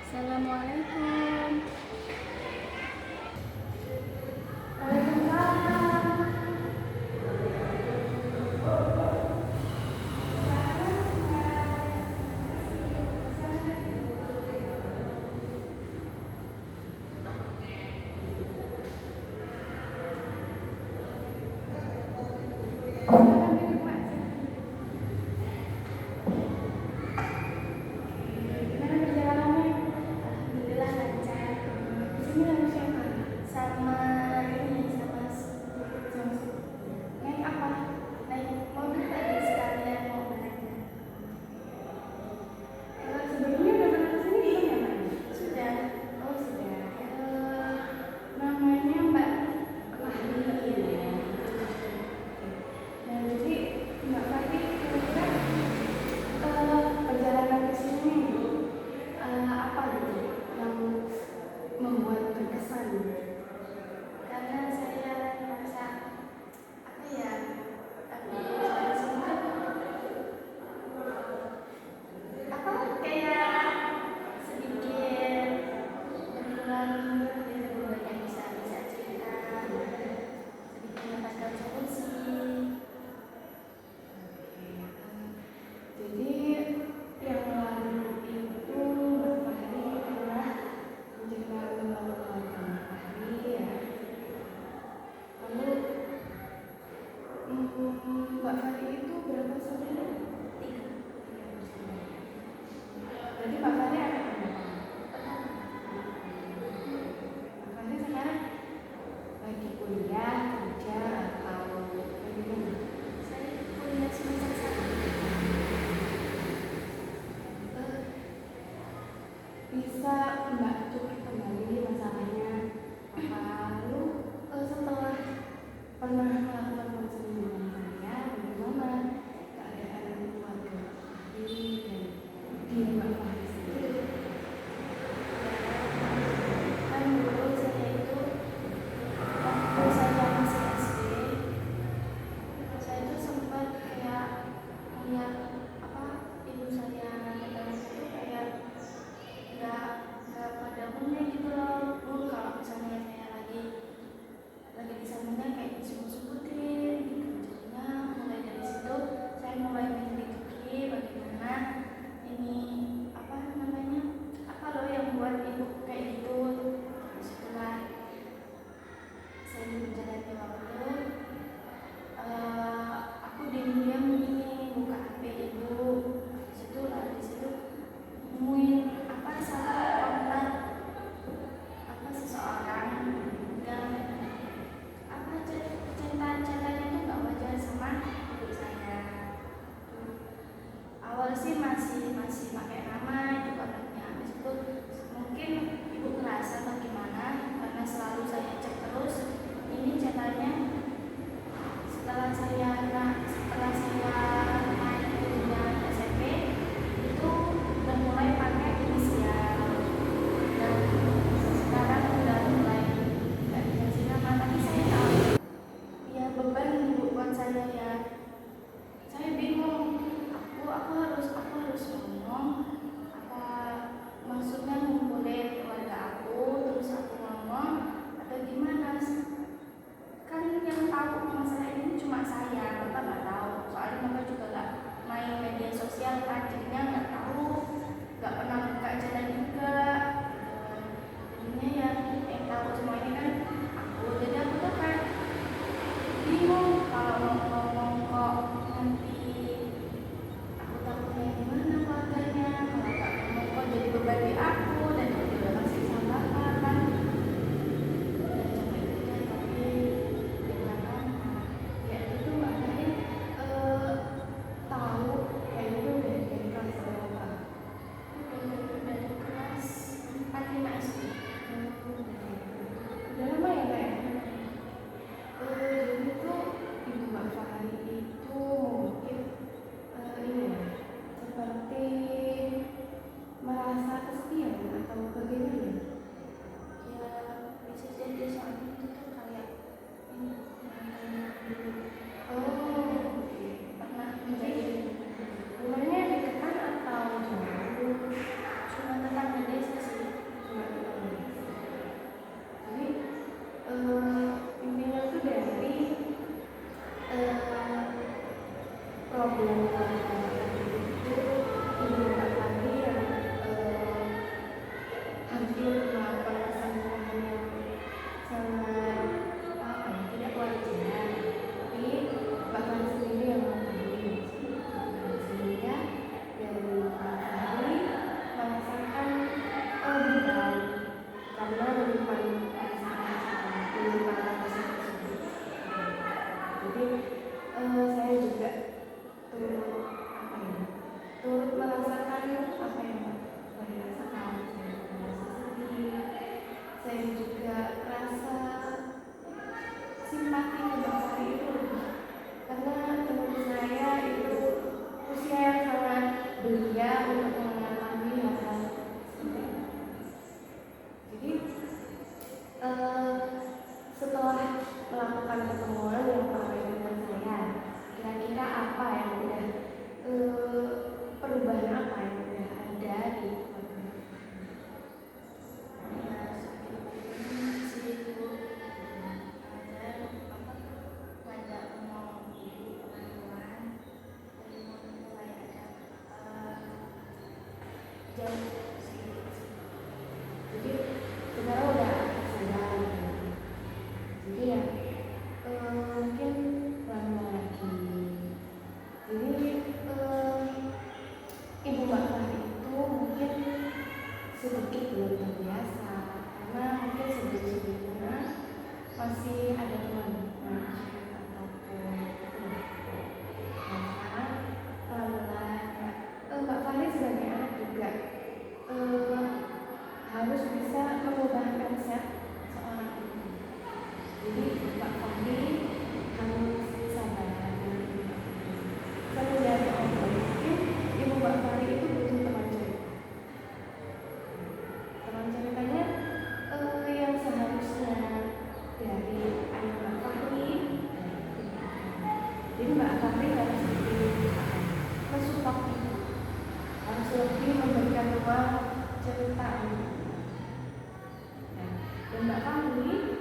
Assalamualaikum. Gimana perjalanannya? Alhamdulillah lancar. Di sini sama siapa? Sama naik apa? Naik mobil tadi sekalian mau belanja. Sebelumnya udah pernah kesini belum ya, Mbak? Sudah. Oh sudah. Namanya Mbak Fahri ya. Nah jadi Mbak Fahri kira-kira perjalanan ke sini apa gitu yang membuat berkesan? Karena saya merasa apa ya, tapi dari sini kan apa kayak sedikit berkurang gitu, yang bisa cerita, sedikit mendapatkan solusi. Jadi yang lalu itu Mbak Fahri pernah menceritakan tentang keluarga Mbak Fahri ya. Lalu Mbak Fahri itu berapa saudara? Tiga. Jadi Mbak Fahri ada berapa? Mbak Fahri sekarang lagi kuliah, kerja atau bagaimana? Saya kuliah semester 1. Bisa Mbak cukupkan kembali masalahnya lalu setelah pernah melakukan konseling dengan saya, bagaimana keadaan keluarga Fahri dan diri Mbak Fahri sendiri? Kan dulu saya itu waktu saya masih SD, saya itu sempat kayak lihat apa ibu saya itu kayak nggak jam sedikit. Jadi sekarang udah sadar. Jadi ya mungkin lama lagi. Jadi ibu Mbak Fahri itu mungkin sedikit belum terbiasa karena mungkin sebelum-sebelumnya masih ada teman ataupun nah sekarang pelan-pelan Mbak Fahri sebagai anak juga harus bisa mengubah mindset seorang ibu. Jadi Mbak Fahri harus sabar. Saya melihat mungkin ibu Mbak Fahri itu butuh teman cerita. Teman ceritanya yang seharusnya dari ayah Mbak Fahri. Jadi Mbak Fahri harus lebih mensupport ibu, harus lebih memberikan ruang cerita. Dan Mbak Fahri